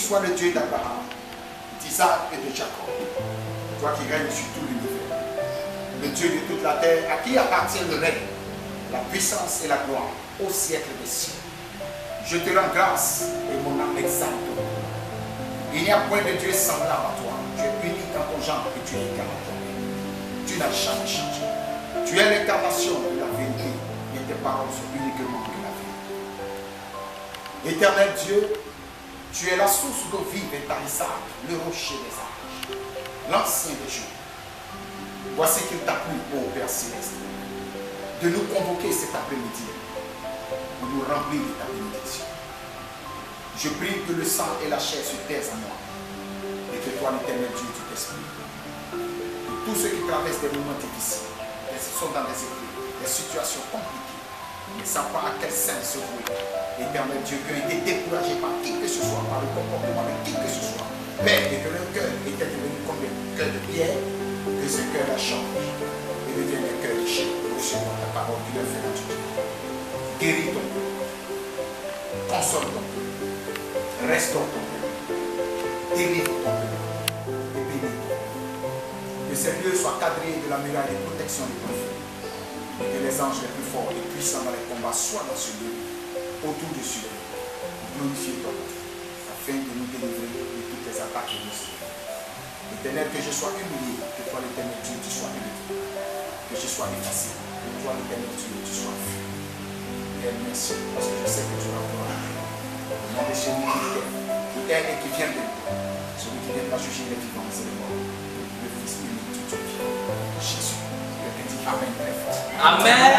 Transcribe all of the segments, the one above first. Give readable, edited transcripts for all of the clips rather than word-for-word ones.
sois le Dieu d'Abraham, d'Isaac et de Jacob. Toi qui règnes sur tout l'univers. Le Dieu de toute la terre, à qui appartient le règne, la puissance et la gloire, au siècle des siècles. Je te rends grâce et mon âme exalte ton nom. Il n'y a point de Dieu semblable à toi. Tu es unique en ton genre et tu es égal à toi-même. Tu n'as jamais changé. Tu es l'incarnation de la vérité et tes paroles sont uniquement de la vérité. Éternel Dieu, tu es la source d'eau vive et tarissable, le rocher des âges, l'ancien des jours. Voici qu'il t'a plu, ô Père céleste, de nous convoquer cet après-midi pour nous remplir de ta bénédiction. Je prie que le sang et la chair se taisent en moi et que toi, l'éternel Dieu, tu t'exprimes. Que tous ceux qui traversent des moments difficiles, qui sont dans des épreuves, des situations compliquées, ne savent pas à quel sein se vouer. Éternel Dieu, qui ont été découragés par qui que ce soit, par le comportement de qui que ce soit. Père, et que leur cœur était devenu comme un cœur de pierre, que ce cœur-là change et devienne un cœur de chair pour recevoir ta parole qui leur fait la vie. Guéris ton peuple, console ton peuple, restaure ton peuple, délivre ton peuple et bénis ton peuple. Que ces lieux soient cadrés de la muraille de protection des prophètes et que les anges les plus forts et puissants dans les combats soient dans ce lieu, autour de ce lieu, pour glorifier ton nom, afin de nous délivrer de toutes les attaques de nos cieux. Éternel, que je sois humilié, que toi l'éternel Dieu, tu sois élevé, que je sois effacé, que toi l'éternel Dieu, tu sois vu. Et merci, parce que je sais que tu vas voir. Au nom de celui qui est et qui vient de nous, celui qui vient pas juger les vivants, c'est le mort, le Fils unique de Dieu, Jésus. Quelqu'un dit Amen très fort. Amen.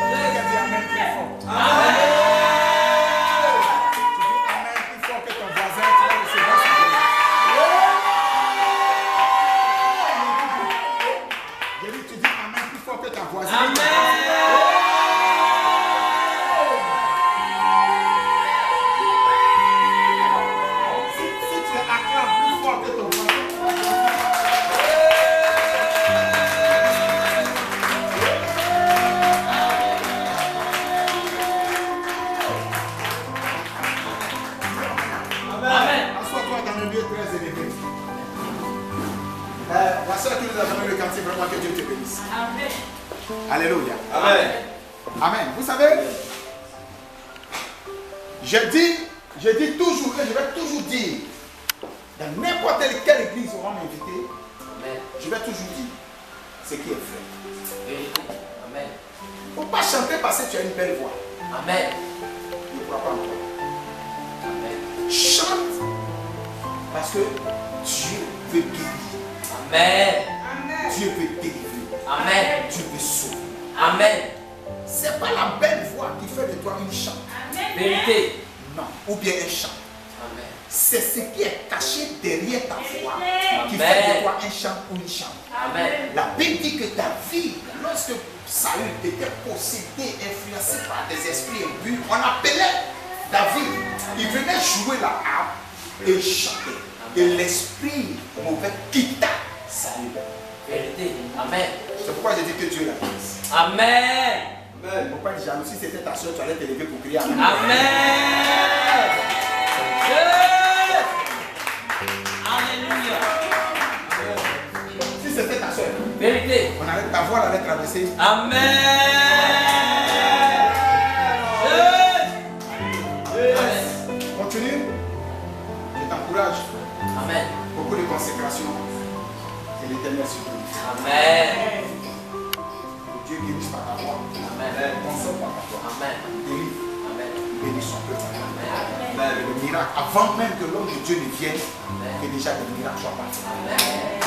Quelqu'un dit Amen très fort. Amen. Alléluia. Amen. Amen. Vous savez, je dis toujours et je vais toujours dire, dans n'importe quelle église où on m'a invité, je vais toujours dire ce qui est vrai. Amen. Il ne faut pas chanter parce que tu as une belle voix. Amen. Tu ne crois pas encore. Amen. Chante parce que Dieu veut guérir. Amen. Dieu veut délivrer. Amen. Dieu veut sauver. Amen. Ce n'est pas la belle voix qui fait de toi une chante. Vérité. Non. Ou bien un chant. Amen. C'est ce qui est caché derrière ta voix qui Amen. fait de toi un chant ou une chante. Amen. La Bible dit que ta vie, lorsque Saül était possédé, influencé par des esprits imbus, on appelait David. Il venait jouer la harpe et chanter. Et l'esprit mauvais quitta Saül. Vérité. Amen. C'est pourquoi j'ai dit que Dieu l'a fait. Amen. Il ne faut pas être jaloux. Si c'était ta soeur, tu allais te lever pour crier Amen. Amen. Alléluia. Si c'était ta soeur, Vérité. ta voix allait traverser. Amen. Continue. Je t'encourage. Amen. Beaucoup de consécration. Et l'Éternel se bénit. Amen. Dieu guérisse par ta voix. Amen. Console par ta voix. Amen. Délivre. Amen. Bénis son peuple. Amen. Le miracle, avant même que l'homme de Dieu ne vienne, Amen. que déjà des miracles soient partis. Amen.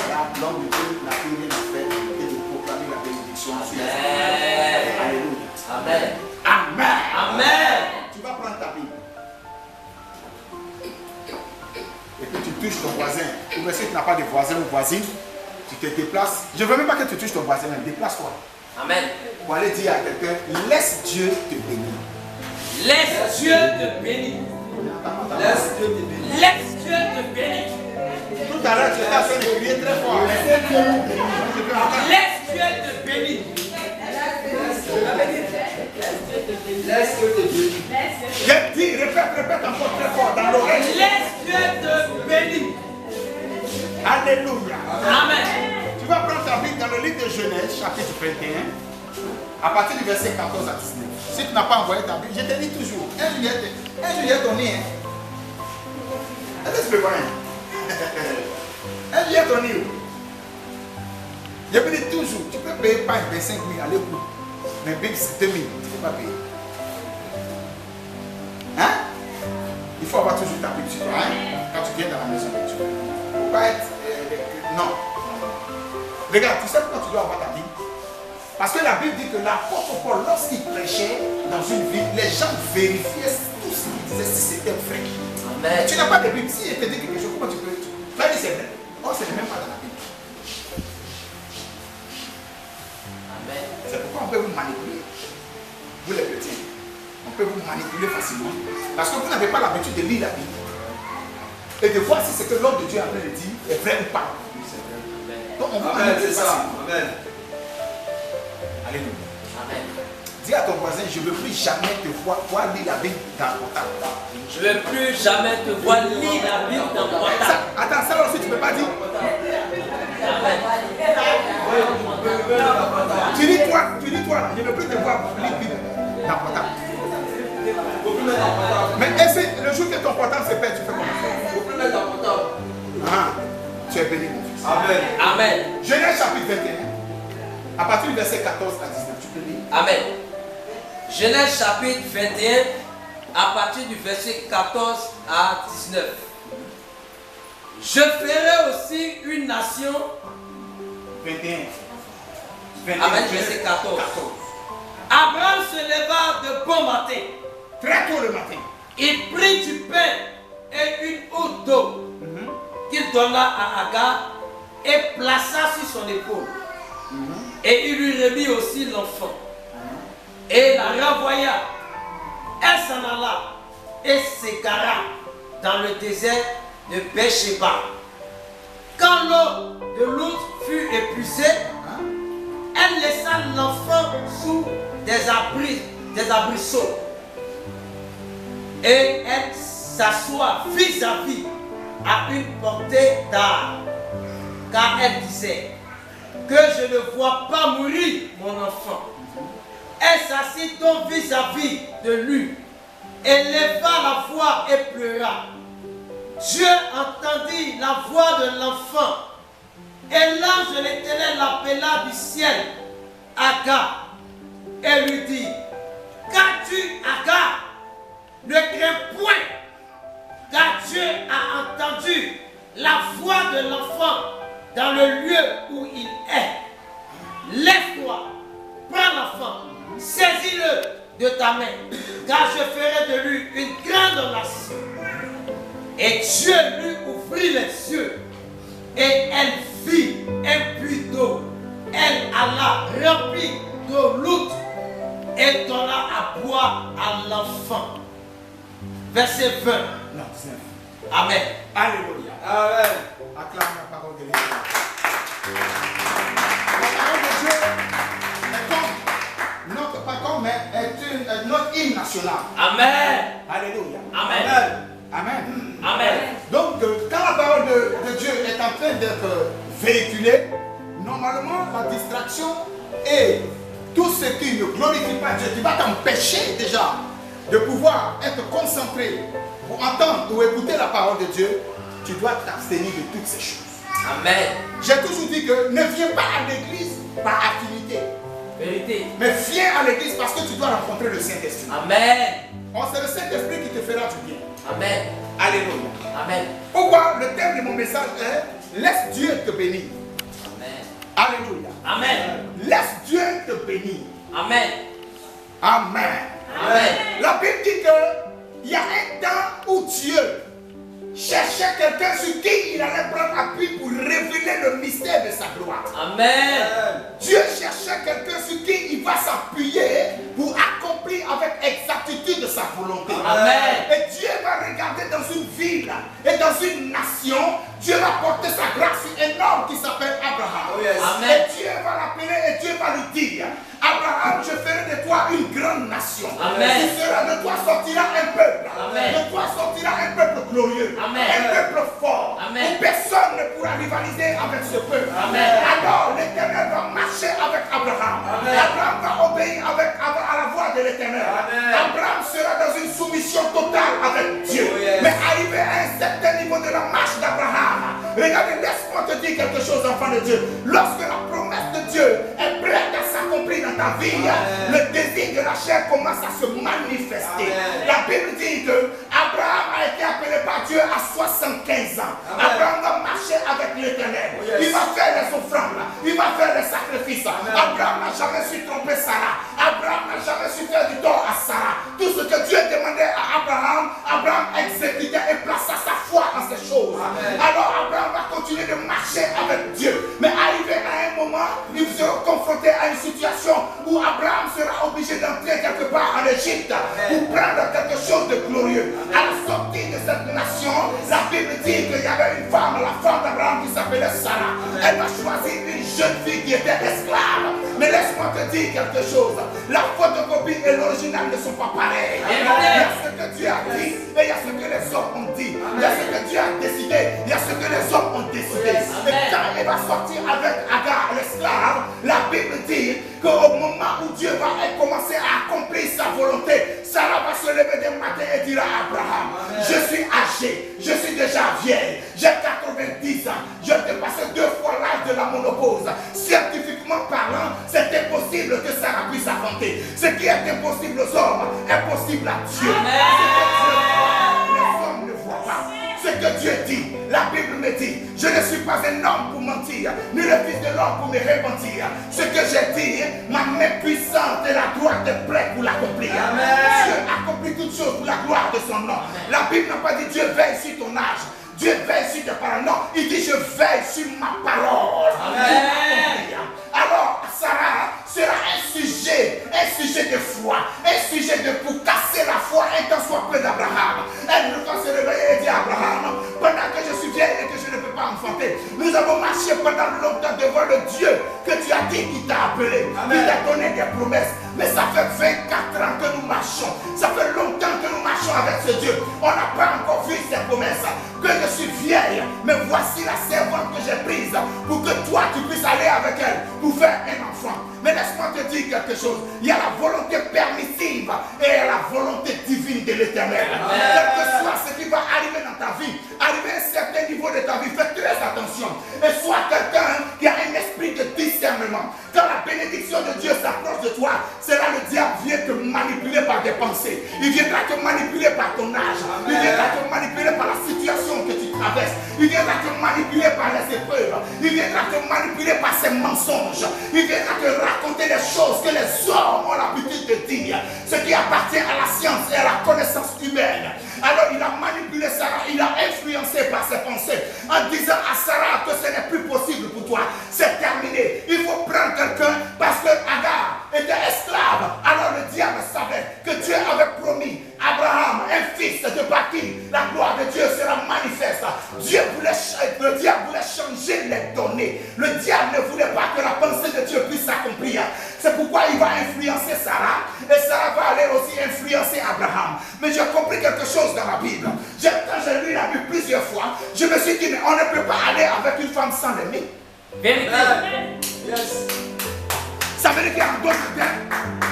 Là, l'homme de Dieu n'a plus rien à faire que de proclamer la bénédiction sur les Amen. Alléluia. Amen. Amen. Amen. Tu vas prendre ta Bible. Et puis tu touches ton voisin. Ou bien si tu n'as pas de voisin ou voisine, tu te déplaces. Je ne veux même pas que tu touches ton voisin, mais déplace-toi. Amen. Pour aller dire à quelqu'un, laisse Dieu te bénir. Laisse Dieu te bénir. Laisse Dieu te bénir. Laisse Dieu te bénir. Tout à l'heure, tu étais en train de crier très fort. Laisse Dieu te bénir. Laisse Dieu te bénir. Laisse Dieu te bénir. Dis, répète encore très fort dans Alléluia. Amen. Tu vas prendre ta Bible dans le livre de Genèse, chapitre 21, à partir du verset 14 à 19. Si tu n'as pas envoyé ta Bible, je te dis toujours, un juillet donné, hein. Est-ce que tu peux voir? Un juillet donné. Je me dis toujours, tu peux payer pas 25 000 à l'écoute. Mais Bible c'est 2 000, tu ne peux pas payer. Hein? Il faut avoir toujours ta Bible sur toi, hein? Quand tu viens dans la maison de Dieu. Il ne faut pas être... non. Regarde, tu sais pourquoi tu dois avoir ta Bible? Parce que la Bible dit que l'apôtre Paul, lorsqu'il prêchait dans une ville, les gens vérifiaient tout ce qu'il disait si c'était vrai. Amen. Tu n'as pas de Bible. Si il te dit quelque chose, comment tu peux... Tu vas dire c'est vrai. Oh, c'est même pas dans la Bible. Amen. C'est pourquoi on peut vous manipuler. Vous les chrétiens. On peut vous manipuler facilement. Parce que vous n'avez pas l'habitude de lire la Bible. Et de voir si ce que l'homme de Dieu a train de dire est vrai ou pas. Donc on vous manipule facilement. Amen. Alléluia. Amen. Dis à ton voisin, je ne veux plus jamais te voir lire la Bible dans le portable. Je ne veux plus jamais te voir lire la Bible dans le portable. Attends, ça aussi tu ne peux pas dire. Amen. Tu dis toi, je ne veux plus te voir lire la Bible dans le portable. Mais le jour que ton portable se perd, tu fais comment? Il ne faut plus mettre dans le portable. Ah, tu es béni, mon fils. Amen. Amen. Genèse chapitre 21, à partir du verset 14 à 19, tu peux lire. Amen. Genèse chapitre 21, à partir du verset 14 à 19. Je ferai aussi une nation. 21. Amen, verset 14. Abraham se leva de bon matin. Très tôt le matin. Il prit du pain et une outre d'eau qu'il donna à Agar et plaça sur son épaule. Et il lui remit aussi l'enfant. Et la renvoya. Elle s'en alla et s'égara dans le désert de Beersheba. Quand l'eau de l'outre fut épuisée, elle laissa l'enfant sous des arbrisseaux. Et elle s'assoit vis-à-vis à une portée d'arbre. Car elle disait que je ne vois pas mourir mon enfant. Elle s'assit donc vis-à-vis de lui et leva la voix et pleura. Dieu entendit la voix de l'enfant et l'ange de l'Éternel l'appela du ciel, Agar, et lui dit, qu'as-tu, Agar? Ne crains point, car Dieu a entendu la voix de l'enfant dans le lieu où il est. Lève-toi, prends l'enfant, saisis-le de ta main, car je ferai de lui une grande nation. Et Dieu lui ouvrit les yeux, et elle vit un puits d'eau. Elle alla remplir d'eau l'outre et donna à boire à l'enfant. Verset 20. Non, 19. Amen. Alléluia. Amen. Acclame la parole de l'Éternel. La parole de Dieu est comme notre hymne national. Amen. Alléluia. Amen. Amen. Amen. Donc, quand la parole de Dieu est en train d'être véhiculée, normalement, la distraction et tout ce qui ne glorifie pas Dieu, qui va t'empêcher déjà de pouvoir être concentré pour entendre ou écouter la parole de Dieu, tu dois t'abstenir de toutes ces choses. Amen. J'ai toujours dit que ne viens pas à l'église par affinité. Vérité. Mais viens à l'église parce que tu dois rencontrer le Saint-Esprit. Amen. Oh, c'est le Saint-Esprit qui te fera du bien. Amen. Alléluia. Amen. Pourquoi le thème de mon message est laisse Dieu te bénir. Amen. Alléluia. Amen. Laisse Dieu te bénir. Amen. Amen. Amen. La Bible dit qu'il y a un temps où Dieu cherchait quelqu'un sur qui il allait prendre appui pour révéler le mystère de sa gloire. Amen. Dieu cherchait quelqu'un sur qui il va s'appuyer pour accomplir avec exactitude sa volonté. Amen. Et Dieu va regarder dans une ville et dans une nation, Dieu va porter sa grâce sur un homme qui s'appelle Abraham. Oh yes. Amen. Et Dieu va l'appeler et Dieu va lui dire, Abraham, je ferai de toi une grande nation. Amen. De toi sortira un peuple. Amen. De toi sortira un peuple glorieux. Amen. Un peuple fort. Amen. Où personne ne pourra rivaliser avec ce peuple. Amen. Alors l'Éternel va marcher avec Abraham. Amen. Abraham va obéir à la voix de l'Éternel. Abraham sera dans une soumission totale avec Dieu. Oh, yes. Mais arrivé à un certain niveau de la marche d'Abraham, regardez, laisse-moi te dire quelque chose, enfant de Dieu. Lorsque la promesse de Dieu est prête à s'accomplir dans ta vie, le désir de la chair commence à se manifester. La Bible dit que Abraham a été appelé par Dieu à 75 ans. Abraham va marcher avec l'Éternel. Il va faire les offrandes, il va faire les sacrifices. Abraham n'a jamais su tromper Sarah. Abraham n'a jamais su faire du tort à Sarah. Tout ce que Dieu demandait à Abraham, Abraham exécutait et plaça sa foi en ces choses. Alors Abraham va continuer de marcher avec Dieu. Mais arrivé à un moment, ils seront confrontés à une situation où Abraham sera obligé d'entrer quelque part en Égypte pour prendre quelque chose de glorieux. À la sortie de cette nation, la Bible dit qu'il y avait une femme, la femme d'Abraham qui s'appelait Sarah. Elle va choisir une jeune fille qui était esclave. Mais laisse-moi te dire quelque chose. La photocopie et l'original ne sont pas pareils. Il y a ce que Dieu a dit et il y a ce que les hommes ont dit. Il y a ce que Dieu a décidé, il y a ce que les hommes ont décidé. Et quand il va sortir avec Agar, l'esclave, la Bible dit qu'au moment où Dieu va commencer à accomplir sa volonté, Sarah va se lever dès matin et dira à Abraham, je suis âgé, je suis déjà vieille, j'ai 90 ans, je dépasse 2 fois l'âge de la ménopause. Scientifiquement parlant, c'est impossible que Sarah puisse affronter. Ce qui est impossible aux hommes est possible à Dieu. Les hommes ne voient pas. Ce que Dieu dit, la Bible me dit, je ne suis pas un homme pour mentir, ni le fils de l'homme pour me repentir. Ce que j'ai dit, ma main puissante et la droite est prête pour l'accomplir. Dieu accomplit toutes choses pour la gloire de son nom. La Bible n'a pas dit Dieu veille sur ton âge, Dieu veille sur tes paroles. Non, il dit je veille sur ma parole. Alors Sarah sera un sujet de foi, un sujet pour casser la foi un tant soit peu d'Abraham. Elle va se réveiller et dire à Abraham, pendant que je suis vieille et que je ne peux pas enfanter, nous avons marché pendant longtemps devant le Dieu que tu as dit qui t'a appelé, qui t'a donné des promesses. Mais ça fait 24 ans que nous marchons, ça fait longtemps que nous marchons avec ce Dieu. On n'a pas encore vu ses promesses, que je suis vieille, mais voici la servante que j'ai prise pour que toi tu puisses aller avec elle pour faire un enfant. Mais laisse-moi te dire quelque chose, il y a la volonté permissive et il y a la volonté divine de l'Éternel. Quel que soit ce qui va arriver dans ta vie, arriver à un certain niveau de ta vie, fais très attention et sois quelqu'un qui a un esprit de discernement. Quand la bénédiction de Dieu s'approche de toi, c'est là le diable vient te manipuler par des pensées. Il viendra te manipuler par ton âge. Il viendra te manipuler par la situation que tu traverses. Il viendra te manipuler par les épreuves. Il viendra te manipuler par ses mensonges. Il viendra te raconter des choses que les hommes ont l'habitude de dire. Ce qui appartient à la science et à la connaissance humaine. Alors il a manipulé Sarah, il a influencé par ses pensées en disant à Sarah que ce n'est plus possible pour toi. C'est terminé. Il faut prendre quelqu'un parce que Agar était esclave. Alors le diable savait que Dieu avait promis à Abraham un fils de par qui la gloire de Dieu sera manifeste. Le diable voulait changer les données. Le diable ne voulait pas que la pensée de Dieu puisse s'accomplir. C'est pourquoi il va influencer Sarah et Sarah va aller aussi influencer Abraham. Mais j'ai compris quelque chose dans la Bible. Quand j'ai lu la Bible plusieurs fois, je me suis dit, mais on ne peut pas aller avec une femme sans l'aimer. Vérité. Yes. Ça veut dire qu'en d'autres termes,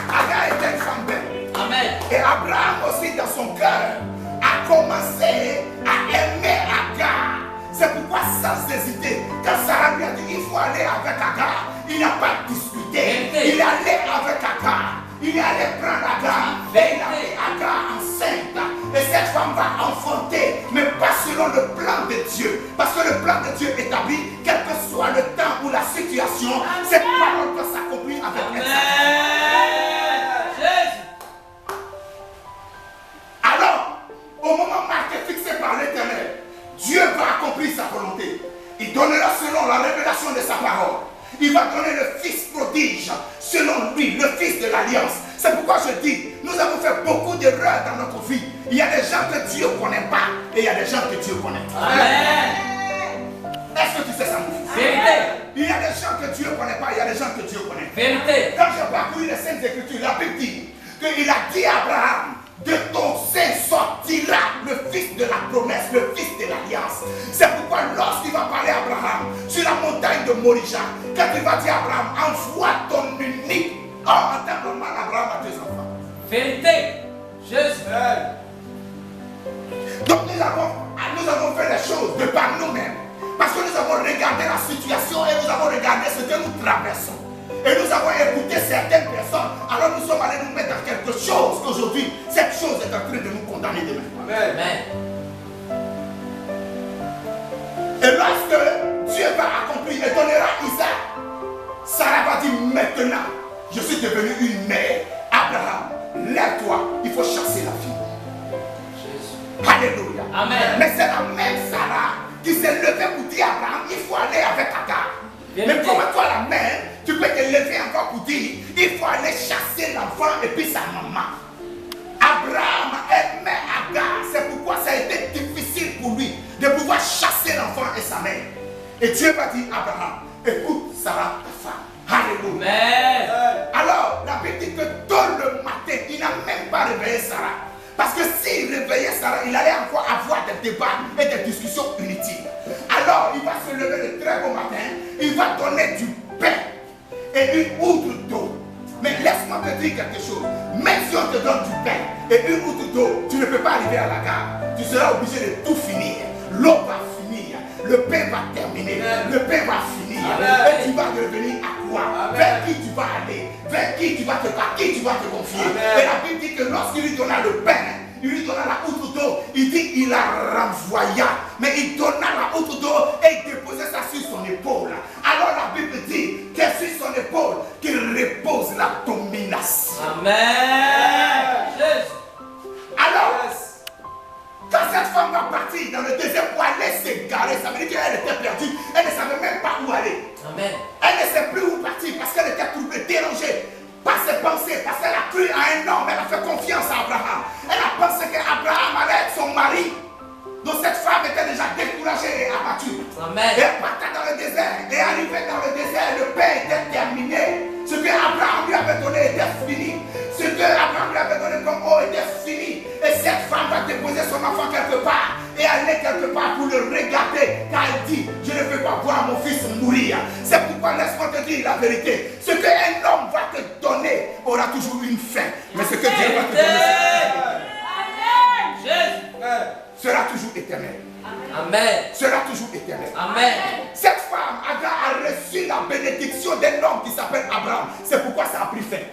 Agar était une femme belle. Amen. Et Abraham aussi dans son cœur a commencé à aimer Agar. C'est pourquoi sans hésiter, quand Sarah lui a dit il faut aller avec Agar, il n'a pas discuté. Il est allé avec Agar. Il est allé prendre Agar et il a mis Agar enceinte. Et cette femme va enfanter, mais pas selon le plan de Dieu. Parce que le plan de Dieu établit, quel que soit le temps ou la situation, cette parole doit s'accomplir avec Jésus. Alors, au moment marqué fixé par l'Éternel, Dieu va accomplir sa volonté. Il donnera selon la révélation de sa parole. Il va donner le fils prodige selon lui, le fils de l'alliance. C'est pourquoi je dis, nous avons fait beaucoup d'erreurs dans notre vie. Il y a des gens que Dieu ne connaît pas et il y a des gens que Dieu connaît. Amen. Est-ce que tu sais ça, mon fils? Vérité. Il y a des gens que Dieu ne connaît pas, il y a des gens que Dieu connaît. Vérité. Quand j'ai parcouru les Saintes Écritures, la Bible dit qu'il a dit à Abraham, de ton sein sortira le fils de la promesse, le fils de l'alliance. C'est pourquoi lorsqu'il va parler à Abraham sur la montagne de Morija, quand il va dire à Abraham, envoie ton unique. Or, en temps normal, Abraham a 2 enfants. Vérité. Jésus. Donc nous avons fait les choses de par nous-mêmes. Parce que nous avons regardé la situation et nous avons regardé ce que nous traversons. Et nous avons écouté certaines personnes. Alors nous sommes allés nous mettre dans quelque chose qu'aujourd'hui, cette chose est en train de nous condamner demain. Amen. Et lorsque Dieu va accomplir et donnera Isaac, Sarah va dire maintenant, je suis devenu une mère. Abraham, lève-toi, il faut chasser la fille. Jésus. Alléluia. Amen. Mais c'est la même Sarah qui s'est levée pour dire à Abraham, il faut aller avec Agar. Mais comment toi la mère, tu peux te lever encore pour dire, il faut aller chasser l'enfant et puis sa maman. Abraham aimait Agar, c'est pourquoi ça a été difficile pour lui de pouvoir chasser l'enfant et sa mère. Et Dieu va dire à Abraham, écoute Sarah, ta femme. Alléluia. Amen. Alors, la Bible dit que tôt le matin, il n'a même pas réveillé Sarah. Parce que s'il réveillait Sarah, il allait encore avoir des débats et des discussions inutiles. Alors, il va se lever le très beau matin, il va donner du pain et une outre d'eau. Mais laisse-moi te dire quelque chose. Même si on te donne du pain et une outre d'eau, tu ne peux pas arriver à la gare. Tu seras obligé de tout finir. L'eau va finir, le pain va terminer, le pain va finir. Et tu vas revenir à quoi? Vers qui tu vas aller? Vers qui tu vas te battre? Qui tu vas te confier? Et la Bible dit que lorsqu'il lui donna le pain, il lui donna la outre d'eau, il dit qu'il la renvoya. Mais il donna la outre d'eau et il déposait ça sur son épaule. Alors la Bible dit que sur son épaule, qu'il repose la domination. Amen. Jésus. Alors, quand cette femme va partir dans le désert pour aller s'égarer, ça veut dire qu'elle était perdue, elle ne savait même pas où aller. Amen. Elle ne sait plus où partir parce qu'elle était troublée, dérangée par ses pensées, parce qu'elle a cru à un homme, elle a fait confiance à Abraham. Elle a pensé qu'Abraham allait être son mari. Donc cette femme était déjà découragée et abattue. Amen. Et elle partait dans le désert. Et arrivée dans le désert, le pain était terminé. Ce que Abraham lui avait donné était fini. Ce que Abraham lui avait donné comme eau était fini. Et cette femme va déposer son enfant quelque part et aller quelque part pour le regarder. Car elle dit, je ne veux pas voir mon fils mourir. C'est pourquoi laisse-moi te dire la vérité. Ce qu'un homme va te donner aura toujours une fin. Mais ce que Dieu va te donner sera toujours éternel. Amen. Sera toujours éternel. Amen. Cette femme a reçu la bénédiction d'un homme qui s'appelle Abraham. C'est pourquoi ça a pris fin.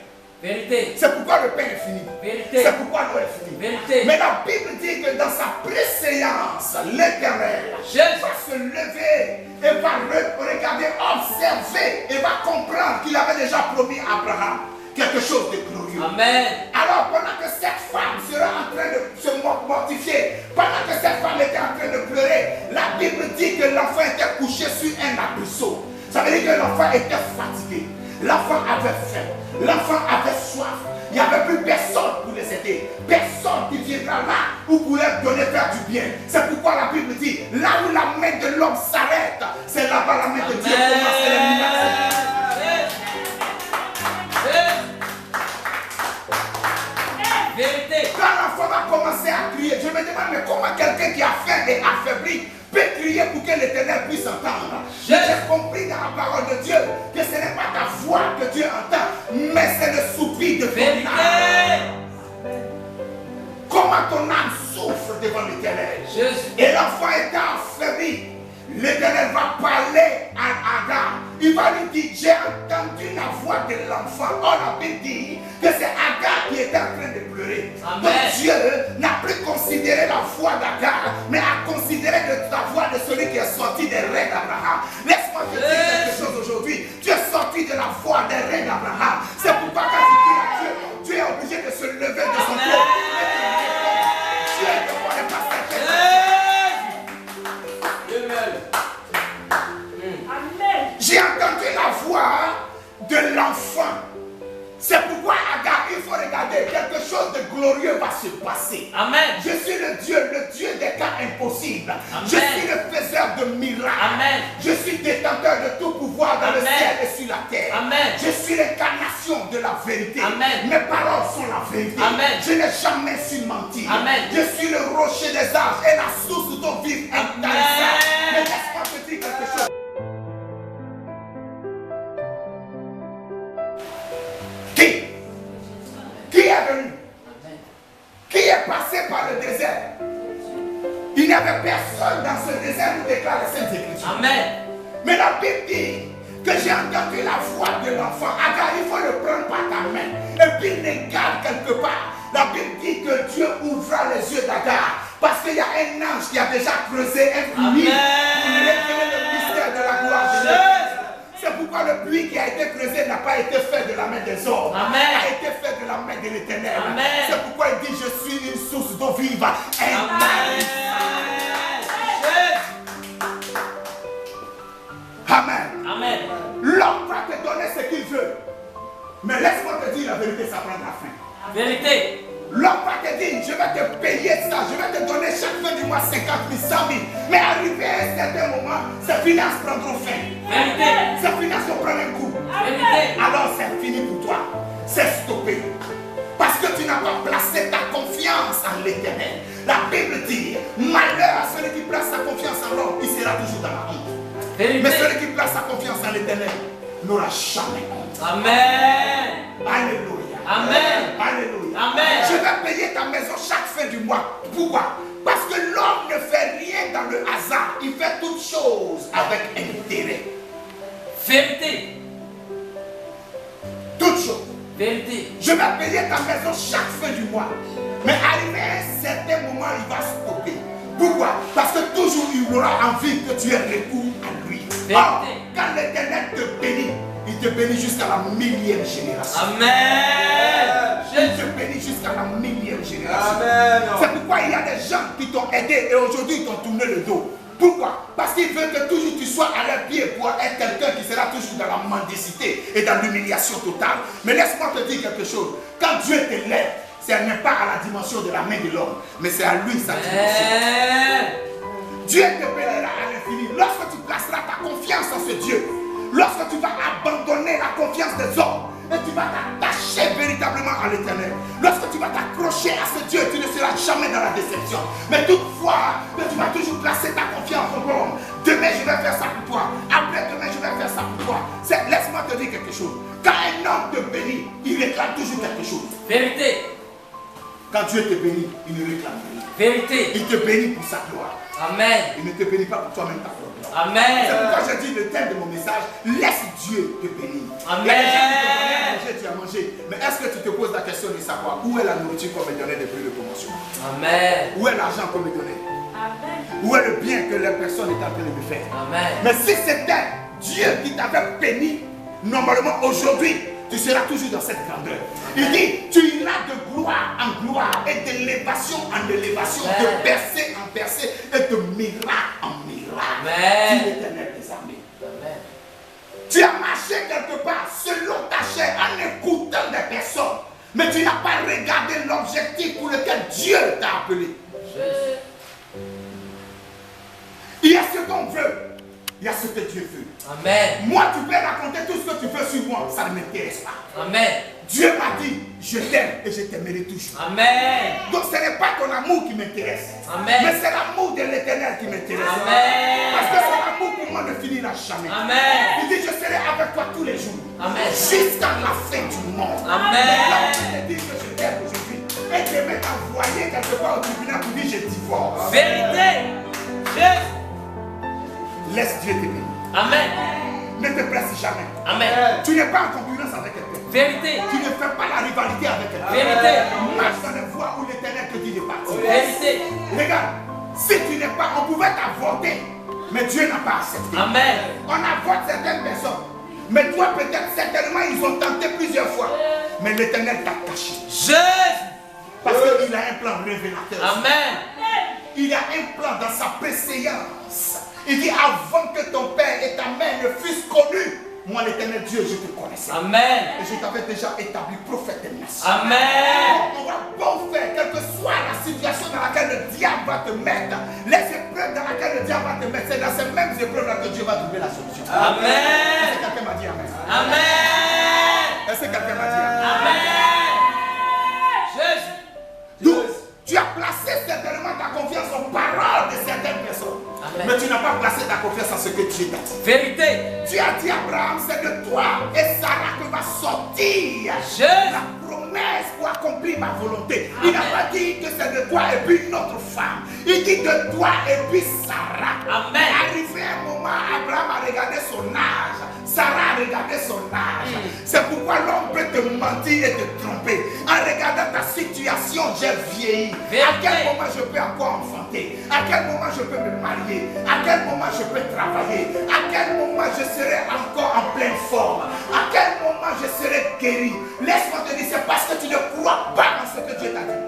Vérité. C'est pourquoi le pain est fini. Vérité. C'est pourquoi l'eau est finie. Vérité. Mais la Bible dit que dans sa préséance, l'Éternel va se lever et va regarder, observer et va comprendre qu'il avait déjà promis à Abraham quelque chose de glorieux. Amen. Alors pendant que cette femme sera en train de se mortifier, pendant que cette femme était en train de pleurer, la Bible dit que l'enfant était couché sur un arbrisseau. Ça veut dire que l'enfant était fatigué. L'enfant avait faim. L'enfant avait soif. Il n'y avait plus personne pour les aider. Personne qui viendra là ou pour leur donner faire du bien. C'est pourquoi la Bible dit, là où la main de l'homme s'arrête, c'est là-bas la main de Dieu commence à les miracles. Vérité. Quand l'enfant va commencer à crier, je me demande, mais comment quelqu'un qui a faim et affaibli peut crier pour que l'Éternel puisse entendre? J'ai compris dans la parole de Dieu que ce n'est pas ta voix que Dieu entend, mais c'est le soupir de ton âme. Comment ton âme souffre devant l'Éternel. Et l'enfant étant affaibli, l'Éternel va parler à Agar. Il va lui dire, j'ai entendu la voix de l'enfant. Or la Bible dit que c'est Agar qui était en train de pleurer. Amen. Donc Dieu n'a plus considéré la voix d'Agar, mais a considéré la voix de celui qui est sorti des reins d'Abraham. Laisse-moi te dire quelque chose aujourd'hui. Tu es sorti de la voix des reins d'Abraham. C'est pourquoi quand tu dis à Dieu, tu es obligé de se lever de son trône. Tu es devant le pasteur. J'ai entendu la voix de l'enfant. C'est pourquoi Agar, il faut regarder, quelque chose de glorieux va se passer. Amen. Je suis le Dieu des cas impossibles. Amen. Je suis le faiseur de miracles. Amen. Je suis détenteur de tout pouvoir dans le ciel et sur la terre. Amen. Je suis l'incarnation de la vérité. Amen. Mes paroles sont la vérité. Amen. Je n'ai jamais su mentir. Amen. Je suis le rocher des anges et la source d'eau vive intarissable. est venu? Qui est passé par le désert? Il n'y avait personne dans ce désert pour déclarer cette écriture. Amen. Mais la Bible dit que j'ai entendu la voix de l'enfant. Agar, il faut le prendre par ta main. Et puis il les garde quelque part. La Bible dit que Dieu ouvra les yeux d'Agar. Parce qu'il y a un ange qui a déjà creusé un puits pour révéler le mystère de la gloire de Dieu. C'est pourquoi le puits qui a été creusé n'a pas été fait de la main des hommes. A été fait de la main de l'Éternel. C'est pourquoi il dit je suis une source d'eau vive. Amen. Amen. L'homme va te donner ce qu'il veut. Mais laisse-moi te dire la vérité, ça prendra fin. Vérité. L'homme va te dire, je vais te payer ça, je vais te donner chaque fin du mois 50 000, 100 000. Mais arrivé à un certain moment, ces finances prendront fin. Vérité. Ces finances vont prendre un coup. Vérité. Alors c'est fini pour toi. C'est stoppé. Parce que tu n'as pas placé ta confiance en l'Éternel. La Bible dit, malheur à celui qui place sa confiance en l'homme, il sera toujours dans la honte. Vérité. Mais celui qui place sa confiance en l'Éternel n'aura jamais honte. Amen. Alléluia. Amen. Alléluia. Amen. Je vais payer ta maison chaque fin du mois. Pourquoi? Parce que l'homme ne fait rien dans le hasard. Il fait toutes choses avec intérêt. Vérité. Toutes choses. Vérité. Je vais payer ta maison chaque fin du mois. Mais arrivé à un certain moment, il va stopper. Pourquoi? Parce que toujours il aura envie que tu aies recours à lui. Or, quand l'Éternel te bénit, il te bénit jusqu'à la 1000e génération. Amen. Il te bénit jusqu'à la 1000e génération. Amen. C'est pourquoi il y a des gens qui t'ont aidé et aujourd'hui ils t'ont tourné le dos. Pourquoi? Parce qu'ils veulent que toujours tu sois à leur pied pour être quelqu'un qui sera toujours dans la mendicité et dans l'humiliation totale. Mais laisse-moi te dire quelque chose. Quand Dieu te lève, ce n'est pas à la dimension de la main de l'homme, mais c'est à lui sa dimension. Dieu te bénira à l'infini. Lorsque tu placeras ta confiance en ce Dieu, lorsque tu vas abandonner la confiance des hommes et tu vas t'attacher véritablement à l'Éternel, lorsque tu vas t'accrocher à ce Dieu, tu ne seras jamais dans la déception. Mais toutefois, tu vas toujours placer ta confiance en l'homme. Demain, je vais faire ça pour toi. Après demain, je vais faire ça pour toi. Laisse-moi te dire quelque chose. Quand un homme te bénit, il réclame toujours quelque chose. Vérité. Quand Dieu te bénit, il ne réclame rien. Vérité. Il te bénit pour sa gloire. Amen. Il ne te bénit pas pour toi-même ta gloire. Amen. C'est pourquoi je dis le thème de mon message, laisse Dieu te bénir. Amen. Il y a des gens qui te donnent à manger, tu as mangé. Mais est-ce que tu te poses la question de savoir où est la nourriture qu'on me donnait depuis le promotion? Amen. Où est l'argent qu'on me donnait? Amen. Où est le bien que les personnes étaient en train de me faire? Amen. Mais si c'était Dieu qui t'avait béni, normalement aujourd'hui, tu seras toujours dans cette grandeur. Il dit, tu iras de gloire en gloire et d'élévation en élévation, de percée en percée et de miracle en miracle. Amen. Dit l'Éternel des armées. Amen. Tu as marché quelque part selon ta chair en écoutant des personnes, mais tu n'as pas regardé l'objectif pour lequel Dieu t'a appelé. Il y a ce qu'on veut. Il y a ce que Dieu veut. Amen. Moi, tu peux raconter tout ce que tu veux sur moi, ça ne m'intéresse pas. Amen. Dieu m'a dit, je t'aime et je t'aimerai toujours. Amen. Donc ce n'est pas ton amour qui m'intéresse. Amen. Mais c'est l'amour de l'Éternel qui m'intéresse. Amen. Parce que son amour pour moi ne finira jamais. Amen. Il dit, je serai avec toi tous les jours. Amen. Jusqu'à la fin du monde. Amen. Là, on te dit que je t'aime aujourd'hui. Et demain t'envoyer quelque part au tribunal pour dire je divorce. Vérité. Jésus. Laisse Dieu te bénir. Amen. Ne te blesse jamais. Amen. Tu n'es pas en concurrence avec quelqu'un. Vérité. Tu ne fais pas la rivalité avec quelqu'un. Vérité. Marche dans les voies où l'Éternel te dit de partir. Vérité. Regarde, si tu n'es pas, on pouvait t'avorter, mais Dieu n'a pas accepté. Amen. On avorte certaines personnes, mais toi peut-être, certainement, ils ont tenté plusieurs fois, mais l'Éternel t'a caché. Jésus. Parce qu'il a un plan révélateur. Amen. Il a un plan dans sa préséance. Il dit, avant que ton père et ta mère ne fussent connus, moi l'Éternel Dieu, je te connaissais. Amen. Et je t'avais déjà établi prophète et nation. Amen. On va bon faire, quelle que soit la situation dans laquelle le diable va te mettre, les épreuves dans lesquelles le diable va te mettre, c'est dans ces mêmes épreuves-là que Dieu va trouver la solution. Amen. Est-ce que quelqu'un m'a dit amen? Amen. Est-ce que quelqu'un m'a dit amen? Amen. Jésus. Donc, tu as placé certainement ta confiance aux paroles de certaines personnes. Amen. Mais tu n'as pas placé ta confiance en ce que Dieu t'a dit. Vérité. Tu as dit à Abraham, c'est de toi et Sarah que va sortir Jésus. la promesse pour accomplir accompli ma volonté. Il n'a pas dit que c'est de toi et puis une autre femme. Il dit de toi et puis Sarah. Amen. Arrivé un moment, Abraham a regardé son âge. Sarah a regardé son âge. C'est pourquoi l'homme peut te mentir et te tromper. En regardant ta situation, j'ai vieilli. À quel moment je peux encore enfanter? À quel moment je peux me marier? À quel moment je peux travailler? À quel moment je serai encore en pleine forme? À quel moment je serai guéri? Laisse-moi te dire, c'est parce que tu ne crois pas en ce que Dieu t'a dit.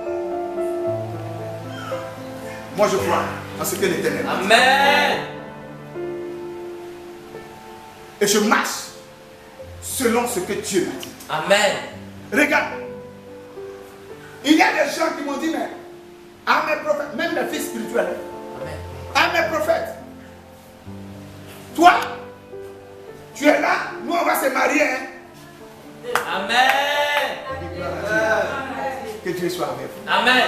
Moi je crois en ce que l'Éternel m'a dit. Amen. Et je marche selon ce que Dieu m'a dit. Amen. Regarde. Il y a des gens qui m'ont dit, mais à mes prophètes, même mes fils spirituels, Amen. à mes prophètes, toi, tu es là, nous on va se marier. Hein? Amen. Que Dieu soit avec vous. Amen.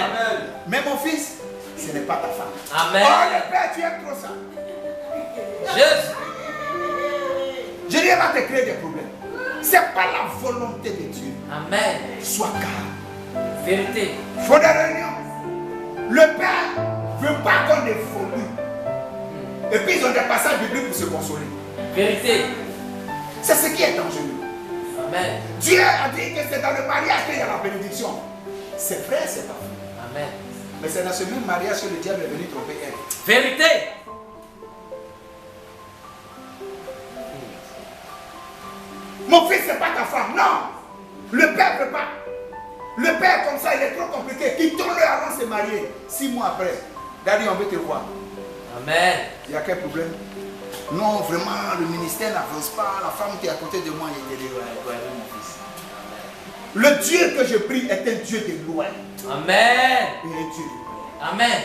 Mais mon fils, ce n'est pas ta femme. Amen. Oh le Père, tu aimes trop ça. Juste. Je dis, elle va te créer des problèmes. Ce n'est pas la volonté de Dieu. Amen. Sois calme. Vérité. Il faut des réunions. Le Père ne veut pas qu'on évolue. Et puis ils ont des passages bibliques pour se consoler. Vérité. C'est ce qui est dangereux. Amen. Dieu a dit que c'est dans le mariage qu'il y a la bénédiction. C'est vrai, c'est pas vrai. Amen. Mais c'est dans ce même mariage que le diable est venu tromper elle. Vérité. Mon fils, c'est pas ta femme. Non. Le père ne peut pas. Le père comme ça, il est trop compliqué. Quittons-le avant de se marier. 6 mois après, Daddy, on veut te voir. Amen. Il y a quel problème? Non, vraiment, le ministère n'avance pas. La femme qui est à côté de moi, il dit, ouais, mon fils. Le Dieu que je prie est un Dieu de loin. Amen. Il est un Dieu de loin. Amen.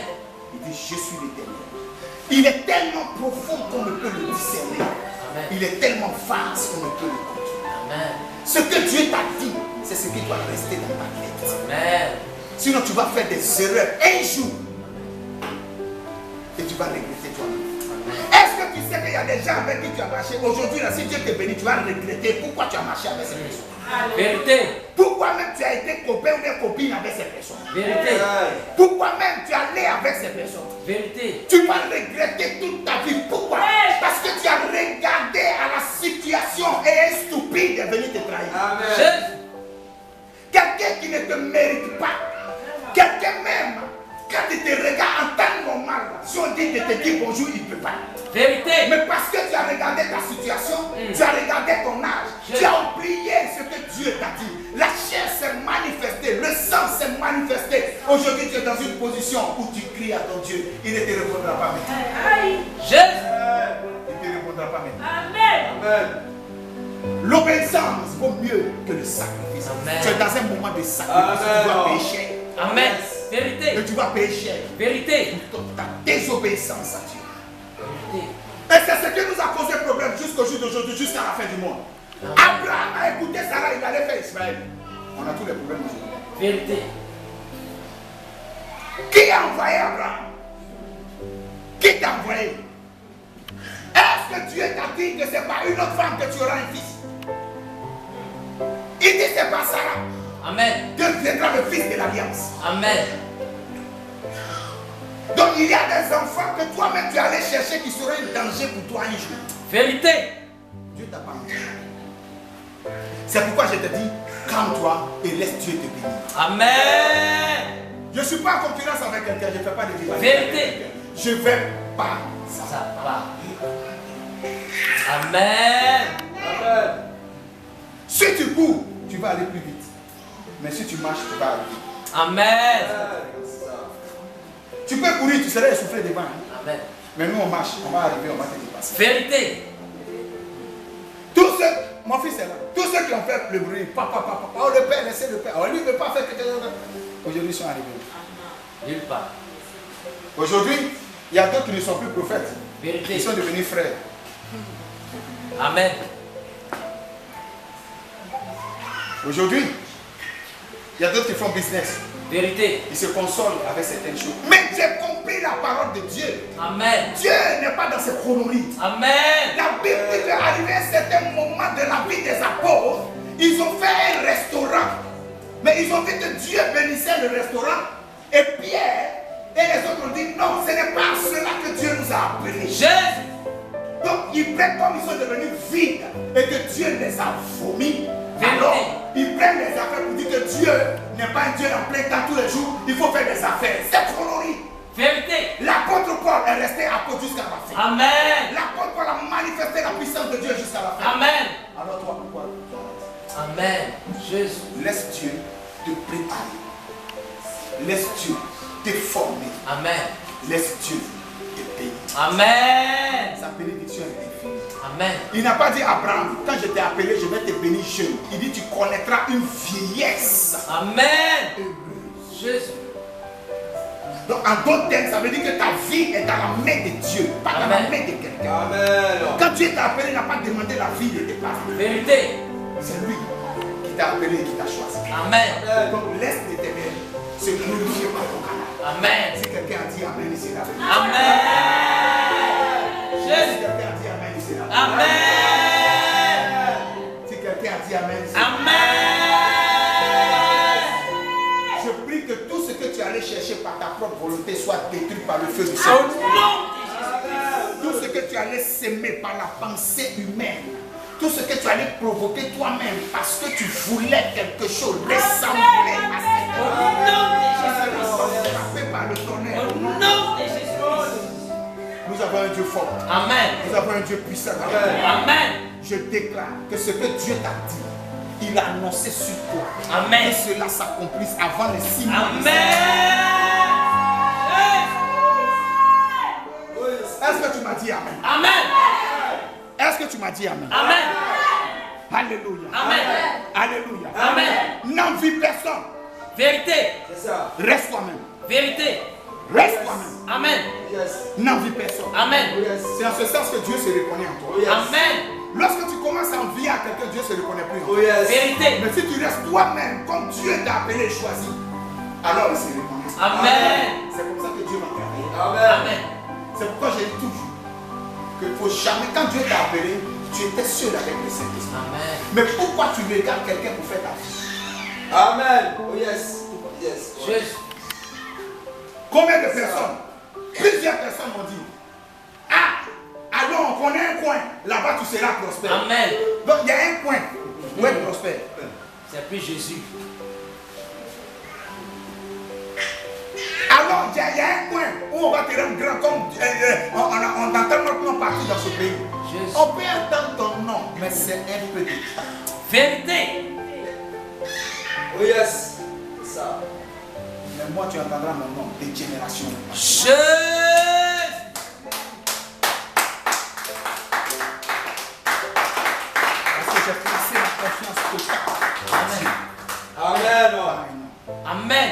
Il dit, je suis l'Éternel. Il est tellement profond qu'on ne peut le discerner. Amen. Il est tellement vaste qu'on ne peut le contrôler. Amen. Ce que Dieu t'a dit, c'est ce qui doit rester dans ta tête. Amen. Sinon, tu vas faire des erreurs un jour. Et tu vas regretter toi-même. Est-ce que tu sais qu'il y a des gens avec qui tu as marché? Aujourd'hui, si Dieu te bénit, tu vas regretter pourquoi tu as marché avec ces personnes. Vérité. Pourquoi même tu as été copain ou des copines avec ces personnes? Vérité. Pourquoi même tu es allé avec ces personnes? Vérité. Tu vas regretter toute ta vie. Pourquoi? Parce que tu as regardé à la situation et un stupide est venu te trahir. Juste. Quelqu'un qui ne te mérite pas. Quelqu'un même, quand il te regarde en temps normal, si on dit de te dire bonjour, il ne peut pas. Vérité. Mais parce que tu as regardé ta situation, tu as regardé ton âge, tu as oublié ce que Dieu t'a dit. La chair s'est manifestée, le sang s'est manifesté. Aujourd'hui, tu es dans une position où tu cries à ton Dieu. Il ne te répondra pas maintenant. Juste. Il ne te répondra pas maintenant. Amen. L'obéissance vaut mieux que le sacrifice. Amen. Tu es dans un moment de sacrifice. Tu dois payer cher. Amen. Et Vérité. tu vas payer cher Vérité. pour ta désobéissance à Dieu. Vérité. Et c'est ce qui nous a causé problème jusqu'au jour d'aujourd'hui, jusqu'à la fin du monde. Abraham a écouté Sarah, il allait faire Ismaël. On a tous les problèmes aujourd'hui. Vérité. Qui a envoyé Abraham? Qui t'a envoyé? Est-ce que Dieu t'a dit que ce n'est pas une autre femme que tu auras un fils? Il dit c'est pas Sarah Amen. que viendra le fils de l'alliance. Amen. Donc il y a des enfants que toi-même tu allais chercher qui seraient un danger pour toi un jour. Vérité. Dieu t'a pas menti. C'est pourquoi je te dis, calme-toi et laisse Dieu te bénir. Amen. Je ne suis pas en concurrence avec quelqu'un, je ne fais pas de rivalité. Vérité. Je ne vais pas ça. Ça va. Amen. Amen. Si tu cours, tu vas aller plus vite. Mais si tu marches, tu vas aller vite. Amen. Tu peux courir, tu serais essoufflé devant. Hein? Amen. Mais nous, on marche, on va arriver, on va te dépasser. Vérité. Tous ceux, mon fils est là, tous ceux qui ont fait le bruit, papa, oh le père, laissez le père, oh lui ne veut pas faire quelque chose. Aujourd'hui, ils sont arrivés. Nulle part. Aujourd'hui, il y a d'autres qui ne sont plus prophètes. Vérité. Ils sont devenus frères. Amen. Aujourd'hui, il y a d'autres qui font business. Vérité. Ils se consolent avec certaines choses. Mais j'ai compris la parole de Dieu. Amen. Dieu n'est pas dans ses chronologies. Amen. La Bible dit qu'arrivé à un certain moment de la vie des apôtres, ils ont fait un restaurant. Mais ils ils ont vu que Dieu bénissait le restaurant. Et Pierre et les autres ont dit non, ce n'est pas cela que Dieu nous a appelés. Jésus. Donc ils prennent comme ils sont devenus vides et que Dieu les a vomis. Alors ils prennent les affaires pour dire que Dieu n'est pas un Dieu en plein temps tous les jours. Il faut faire des affaires. C'est trollerie. Vérité. L'apôtre Paul est resté apôtre jusqu'à la fin. Amen. L'apôtre Paul a manifesté la puissance de Dieu jusqu'à la fin. Amen. Alors toi, pourquoi? Amen. Jésus. Laisse Dieu te préparer. Laisse Dieu te former. Amen. Laisse Dieu te bénir. Amen. Sa bénédiction est infinie. Amen. Il n'a pas dit Abraham, quand je t'ai appelé, je vais te bénir jeune. Il dit tu connaîtras une vieillesse. Amen. Heureuse. Jésus. Donc en d'autres termes, ça veut dire que ta vie est dans la main de Dieu, pas dans la main de quelqu'un. Amen. Quand Dieu t'a appelé, il n'a pas demandé la vie de tes parents. Vérité. C'est lui qui t'a appelé et qui t'a choisi. Amen. Donc laisse l'Éternel se glorifier par ton canal. Amen. Si quelqu'un a dit Amen, ici là. Amen. Si Jésus. quelqu'un a dit Amen, ici là. Amen. Si quelqu'un a dit Amen, ici là. Amen. Je prie que tout ce que tu allais chercher par ta propre volonté soit détruit par le feu du Au Seigneur. nom de Jésus. Tout ce que tu allais s'aimer par la pensée humaine, tout ce que tu allais provoquer toi-même parce que tu voulais quelque chose ressembler à cette Au nom de Jésus. frappé par le tonnerre. Au nom de Jésus. Nous avons un Dieu fort. Amen. Nous avons un Dieu puissant. Amen. Je déclare que ce que Dieu t'a dit, il a annoncé sur toi. Amen. Que cela s'accomplisse avant les 6 mois. Est-ce que tu m'as dit Amen? Amen. Est-ce que tu m'as dit Amen? Amen. Alléluia. Amen. Alléluia. Amen. N'envie personne. Vérité. C'est ça. Reste toi-même. Vérité. Reste toi-même. Amen. Yes. N'envie personne. Amen. Yes. C'est en ce sens que Dieu se reconnaît en toi. Oh, yes. Amen. Lorsque tu commences à envier à quelqu'un, Dieu se reconnaît plus en Oh, toi. yes. Vérité. Mais si tu restes toi-même, comme Dieu t'a appelé et choisi, alors il se reconnaît. Amen. C'est comme ça que Dieu m'a créé. Amen. Amen. C'est pourquoi j'ai dit toujours qu'il ne faut jamais, quand Dieu t'a appelé, tu étais seul avec le Saint-Esprit. Amen. Mais pourquoi tu regardes quelqu'un pour faire ta vie? Amen. Oh, yes. Yes. Jésus. Combien de personnes? Plusieurs personnes m'ont dit, ah, alors on connaît un coin, là-bas tu seras prospère. Amen. Donc il y a un coin où être prospère. C'est plus Jésus. Alors il y a un coin où on va te rendre grand comme on entend notre nom partout dans ce pays. Jésus. On peut entendre ton nom, mais c'est un peu de temps. Vérité. Oh, yes. C'est ça. Mais moi tu entendras mon nom des générations. Jésus. Parce que j'ai placé ma confiance totale. Amen. Amen. Amen.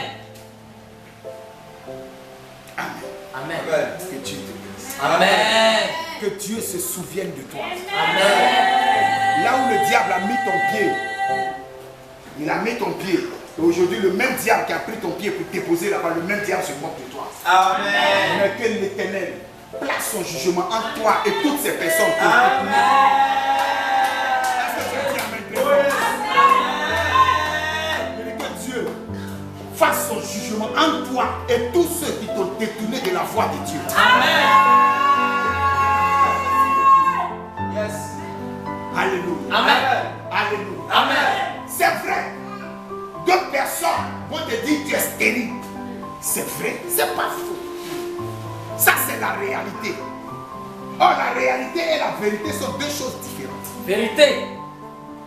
Amen. Amen. Amen. Que Dieu te bénisse. Amen. Que Dieu se souvienne de toi. Amen. Là où le diable a mis ton pied, il a mis ton pied. Et aujourd'hui, le même diable qui a pris ton pied pour te déposer là-bas, le même diable se moque de toi. Amen. Mais que l'Éternel place son jugement entre toi et toutes ces personnes. Amen. Est-ce que tu dis Amen, très fort? Mais que Dieu fasse son jugement entre toi et tous ceux qui t'ont détourné de la voie de Dieu. Yes. Alléluia. Amen. Alléluia. Amen. C'est vrai. D'autres personnes vont te dire que tu es stérile. C'est vrai. C'est pas faux. Ça, c'est la réalité. Or, la réalité et la vérité sont deux choses différentes. Vérité.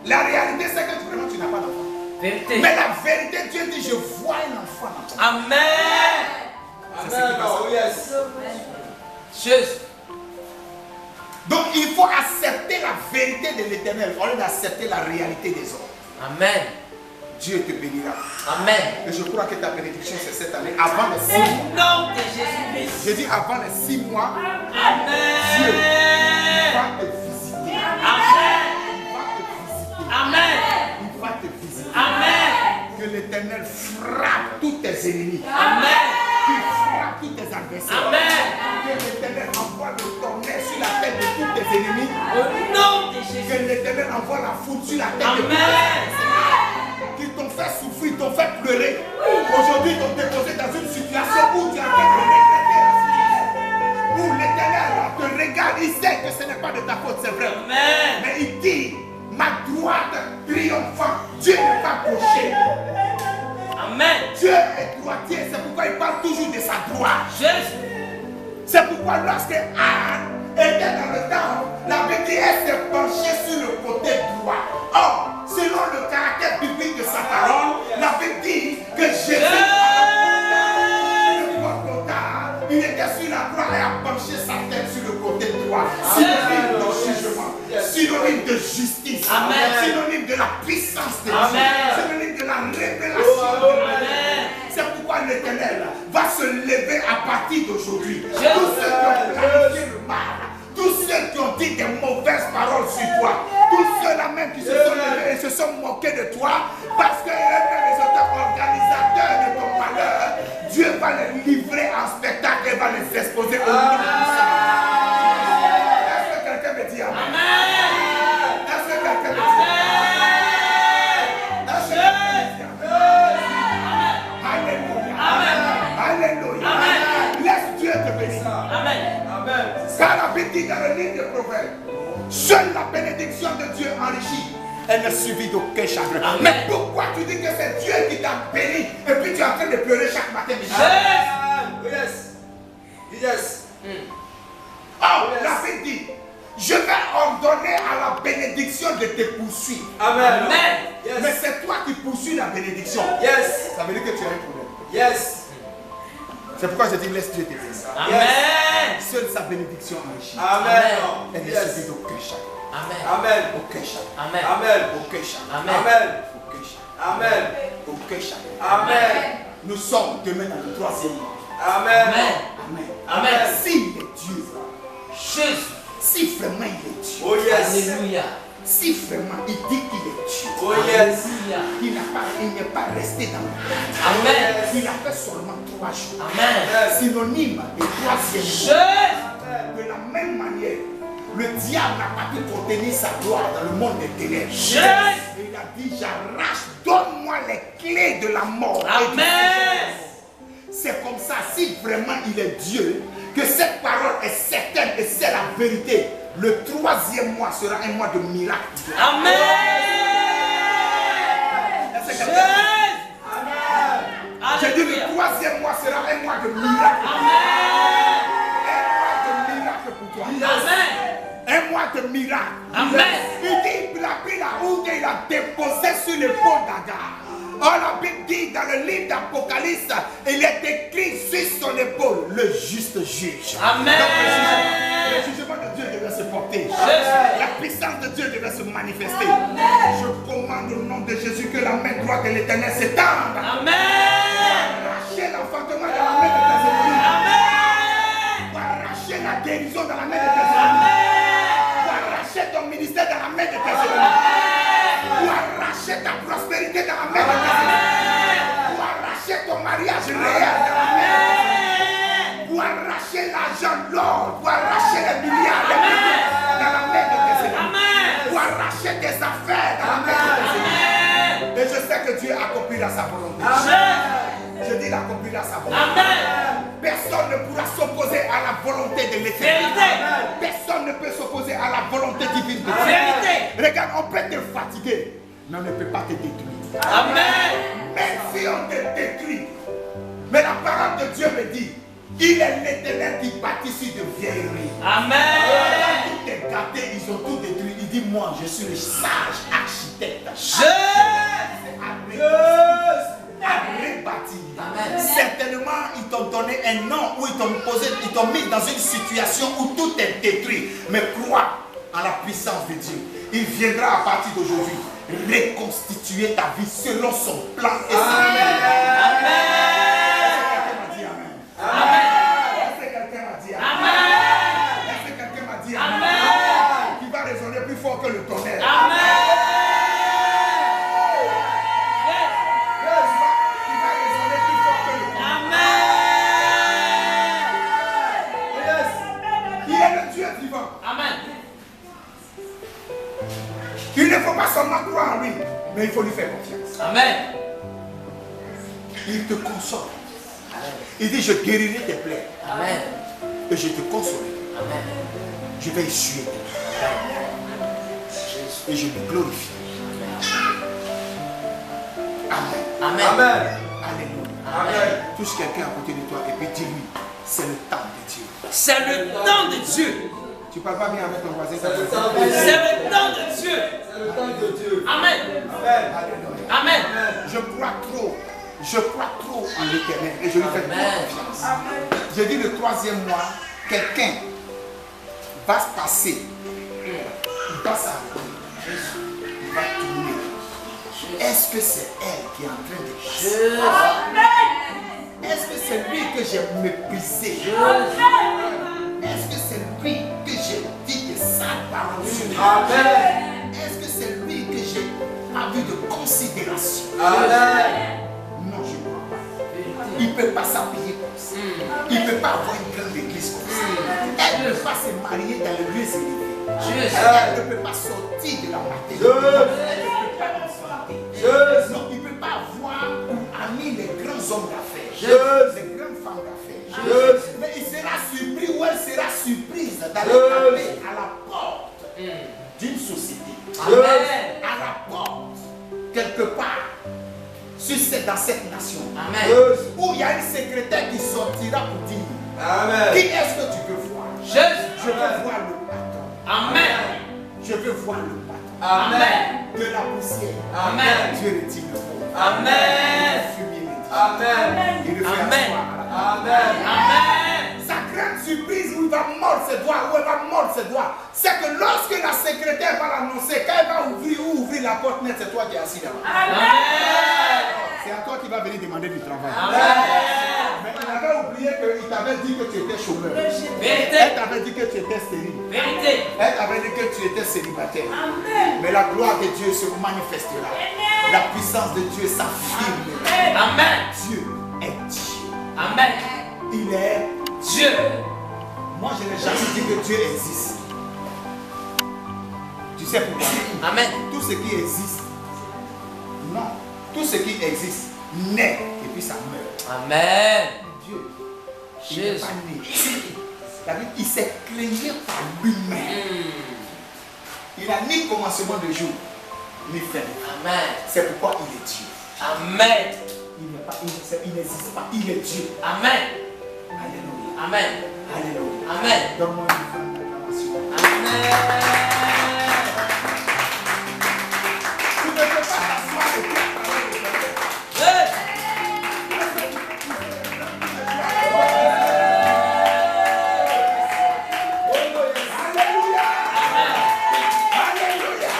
La réalité, c'est que vraiment tu n'as pas d'enfant. Vérité. Mais la vérité, Dieu dit, je vois un enfant dans toi. Amen. C'est ce qui passe. Oh, yes. Jésus. Donc, il faut accepter la vérité de l'Éternel au lieu d'accepter la réalité des hommes. Amen. Dieu te bénira. Amen. Et je crois que ta bénédiction, c'est cette année, avant les 6 Au mois. nom de Jésus-Christ. Je dis avant les 6 mois, Amen. Dieu va te visiter. Amen. Il va te visiter. Amen. Il va te visiter. Amen. Que l'Éternel frappe tous tes ennemis. Amen. Qu'il frappe tous tes adversaires. Amen. Que l'Éternel envoie le tonnerre sur la tête de tous tes ennemis. Au nom de Que Jésus. l'Éternel envoie la foudre sur la tête de tous tes Amen. adversaires. Qu'ils t'ont fait souffrir, t'ont fait pleurer. Aujourd'hui, t'ont déposé dans une situation où tu as fait regretter la situation. Où l'Éternel te regarde, il sait que ce n'est pas de ta faute, c'est vrai. Amen. Mais il dit, ma droite triomphant, Dieu n'est pas gaucher. Amen. Dieu est droitier, c'est pourquoi il parle toujours de sa droite. Jésus. C'est pourquoi lorsque Anne était dans le temple, la Bible dit elle s'est penchée sur le côté droit. Or, selon le caractère biblique de sa parole, la Bible dit que Jésus, il était sur la droite et a penché sa tête sur le côté droit. Synonyme de jugement, synonyme de justice, synonyme de la puissance de Dieu, synonyme de la révélation de Dieu. C'est pourquoi l'Éternel va se lever à partir d'aujourd'hui. Tous ceux qui ont planifié le mal, tous ceux qui ont dit des mauvaises paroles sur toi, tous ceux-là même qui se sont levés et se sont moqués de toi, parce qu'ils sont organisateurs de ton malheur, Dieu va les livrer en spectacle et va les exposer au nom de Est-ce que quelqu'un me dit amen? Est-ce que quelqu'un me dit amen? Est-ce que quelqu'un me dit amen? Alléluia. Alléluia. Laisse Dieu te bénir. Amen. Car la Bible dit dans le livre de Proverbes, seule la bénédiction de Dieu enrichit. Elle ne suffit d'aucun chagrin. Amen. Mais pourquoi tu dis que c'est Dieu qui t'a béni et puis tu es en train de pleurer chaque matin? Yes. Oh, la Bible dit, je vais ordonner à la bénédiction de te poursuivre. Amen. Mais c'est toi qui poursuis la bénédiction. Yes. Ça veut dire que tu as un problème. Yes. C'est pourquoi je dis laisse Dieu te bénir. Amen. Seule sa bénédiction enrichit. Amen. Elle ne suffit d'aucun chagrin. Amen. Amen. Aucun chagrin. Amen. Amen. Aucun chagrin. Amen. Amen. Aucun chagrin. Amen. Aucun chagrin. Amen. Nous sommes demain dans le troisième mois. Amen. Amen. Amen. S'il est Dieu, Jésus. si vraiment il est Dieu, Oh yes. Alléluia. si vraiment il dit qu'il est Dieu, Oh yes. Alléluia. il n'est pas resté dans le monde. Amen. Il a fait seulement 3 jours. Amen. Synonyme de troisième mois. Jésus. De la même manière, le diable n'a pas pu contenir sa gloire dans le monde des ténèbres. Jésus. Et il a dit, j'arrache, donne-moi les clés de la mort. et du Amen. C'est comme ça, si vraiment il est Dieu, que cette parole est certaine et c'est la vérité. Le troisième mois sera un mois de miracle. Amen. Est-ce que Jésus. quelqu'un- J'ai dit Alléluia. le troisième mois sera un mois de miracle. Amen. Un mois de miracle pour toi. Amen. Un mois de miracle. Amen. Il dit, il a pris la honte et il a déposé sur l'épaule d'Agar. Or la Bible dit dans le livre d'Apocalypse, il est écrit sur son épaule, le juste juge. Amen. Donc, le jugement de Dieu devait se porter. La puissance de Dieu devait se manifester. Je commande au nom de Jésus que la main droite de l'Éternel s'étende. Amen. Arracher l'enfantement dans la main de tes ennemis. Amen. Pour arracher la guérison dans la main de tes ennemis. Pour arracher ton ministère dans la main de tes ennemis. Pour arracher ta prospérité dans la main de tes ennemis. Pour arracher ton mariage réel dans la main de tes ennemis. Pour arracher l'argent, l'or. Pour arracher les milliards, les millions dans la main de tes ennemis. Pour arracher tes affaires dans la main de tes ennemis. Et je sais que Dieu accomplira sa volonté. Je dis il accomplira sa volonté. Personne ne pourra s'opposer à la volonté de l'Éternel. Vérité. Personne ne peut s'opposer à la volonté divine de Dieu. Vérité. Regarde, on peut te fatiguer, mais on ne peut pas te détruire. Amen. Même si on te détruit, mais la parole de Dieu me dit, il est l'Éternel qui bâtit sur de vieilleries. Amen. Tout est gâté, ils ont tout détruit. Il dit, moi, je suis le sage architecte. À rebâtir. Amen. Certainement, ils t'ont donné un nom où ils t'ont mis dans une situation où tout est détruit. Mais crois en la puissance de Dieu. Il viendra à partir d'aujourd'hui reconstituer ta vie selon son plan et son Amen. Est-ce que quelqu'un m'a dit amen? Amen. Est-ce que quelqu'un m'a dit Amen. amen? Qui va résonner plus fort que le tonnerre. Amen. Qui va résonner plus fort que le tonnerre. Il est le Dieu vivant. Amen. Il ne faut pas seulement croire en lui, mais il faut lui faire confiance. Amen. Il te console. Il dit, je guérirai tes plaies. Amen. Et je te consolerai. Amen. Je vais essuyer tes plaies. Et je me glorifie. Amen. Amen. Amen. Alléluia. Amen. Touche quelqu'un à côté de toi et puis dis-lui, c'est le temps de Dieu. C'est le temps de Dieu. Tu ne parles pas bien avec ton voisin. C'est le temps de Dieu. C'est le temps de Dieu. C'est le temps de Dieu. Amen. Amen. Alléluia. Amen. Je crois trop. Je crois trop en l'Éternel et je lui fais trop Amen. confiance. Je dis le 3e mois, quelqu'un va se passer. Il va s'arrêter. Il va tourner. Est-ce que c'est elle qui est en train de passer? Est-ce que c'est lui que j'ai méprisé? Est-ce que c'est lui que j'ai dit des sales paroles sur lui? Amen. Est-ce que c'est lui que j'ai pas vu de considération? Amen. Non, je ne crois pas. Il ne peut pas s'habiller comme ça. Il ne peut pas avoir une grande église comme ça. Elle ne peut pas se marier dans les lieux élevés. Elle ne peut pas sortir de la maternité. Elle ne peut pas enfanter. Non, il ne peut pas avoir pour amis les grands hommes d'affaires, les grandes femmes d'affaires. Mais il sera surpris ou elle sera surprise d'aller taper à la porte d'une société. Amen. À la porte, quelque part, dans cette nation. Amen. Où il y a une secrétaire qui sortira pour dire Amen. qui est-ce que tu veux voir? Jésus. Je veux voir le patron. Amen. Je veux voir le patron. Amen. De la poussière. Amen. Dieu retire le monde. Amen. Le fumier le dit. Amen. Il le fait Amen. asseoir à la table. Amen. Amen. Sa grande surprise où il va mordre ses doigts, où elle va mordre ses doigts, c'est que lorsque la secrétaire va l'annoncer, quand elle va ouvrir la porte net, c'est toi qui es assis là-bas. Amen. C'est à toi qui va venir demander du travail. Amen. Mais il avait oublié qu'il t'avait dit que tu étais chômeur. Vérité. Elle t'avait dit que tu étais stérile. Vérité. Elle t'avait dit que tu étais célibataire. Mais la gloire de Dieu se manifestera. La puissance de Dieu s'affirme. Amen. Dieu est Dieu. Amen. Il est. Dieu. Moi, je n'ai jamais dit que Dieu existe. Tu sais pourquoi? Amen. Tout ce qui existe, non. Tout ce qui existe naît et puis ça meurt. Amen. Dieu, il n'est Jésus. pas né. C'est-à-dire qu'il s'est créé par lui-même. Il n'a ni commencement de jour, ni fin. Amen. C'est pourquoi il est Dieu. Amen. Il n'existe pas, il est Dieu. Amen. Alléluia. Amen. Alléluia. Amen. Donne-moi une grande acclamation. Amen. Tu ne peux pas t'asseoir et puis parler de ton Père. Jésus. Alléluia. Alléluia.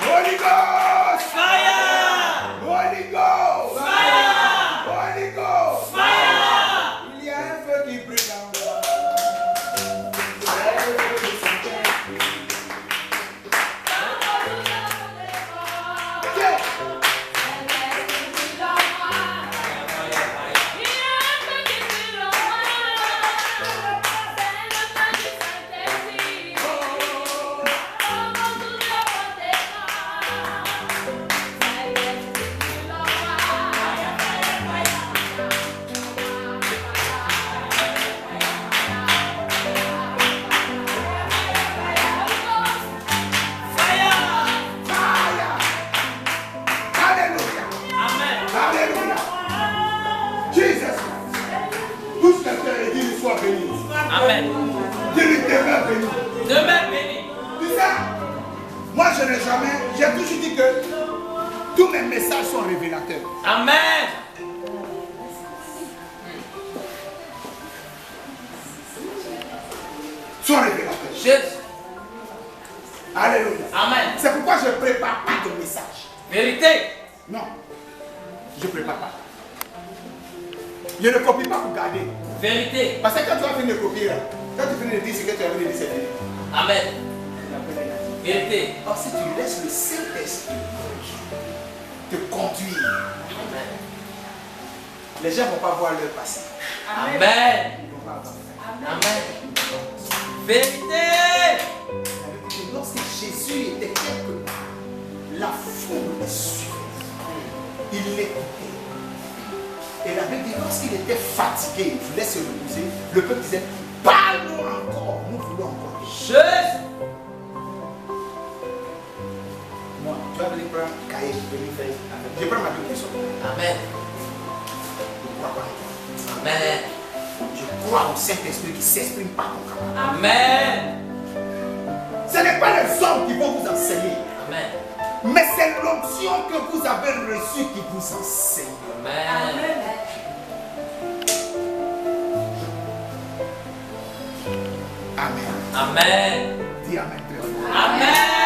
Holy Ghost. Fire. Holy Ghost. Fire. Holy Ghost. Fire. Il y a un feu qui brûle en moi. Alléluia. Amen. Alléluia. Jesus. Tout ce que tu as dit, soit béni. Amen. Dis-lui demeure béni. Demain béni. Tu sais, moi je n'ai jamais, j'ai toujours dit que tous mes messages sont révélateurs. Amen. Sont révélateurs. Jésus. Alléluia. Amen. C'est pourquoi je ne prépare pas de message. Vérité. Non, je ne prépare pas. Je ne copie pas pour garder. Vérité. Parce que quand tu vas finir de copier, là, quand tu finis de dire ce que tu as envie de dire, c'est fini. Amen. Vérité. Or, si tu laisses le Saint-Esprit te conduire, Amen. les gens ne vont pas voir leur passé. Amen. Ils vont pas avoir fait. Amen. Vérité. Lorsque Jésus était quelque part, la foule le suivait. Il l'écoutait. Et la Bible dit, lorsqu'il était fatigué, il voulait se reposer, le peuple disait, parle-nous encore, nous voulons encore. Jésus. Moi, tu vas venir prendre un cahier, venir faire. Je prends ma Bible. Amen. Je crois pas en toi. Amen. Je crois au Saint-Esprit qui s'exprime par ton camarade. Amen. Ce n'est pas les hommes qui vont vous enseigner. Amen. Mais c'est l'onction que vous avez reçue qui vous enseigne. Amen. Amen. Amen. Dis Amen très fort. Amen.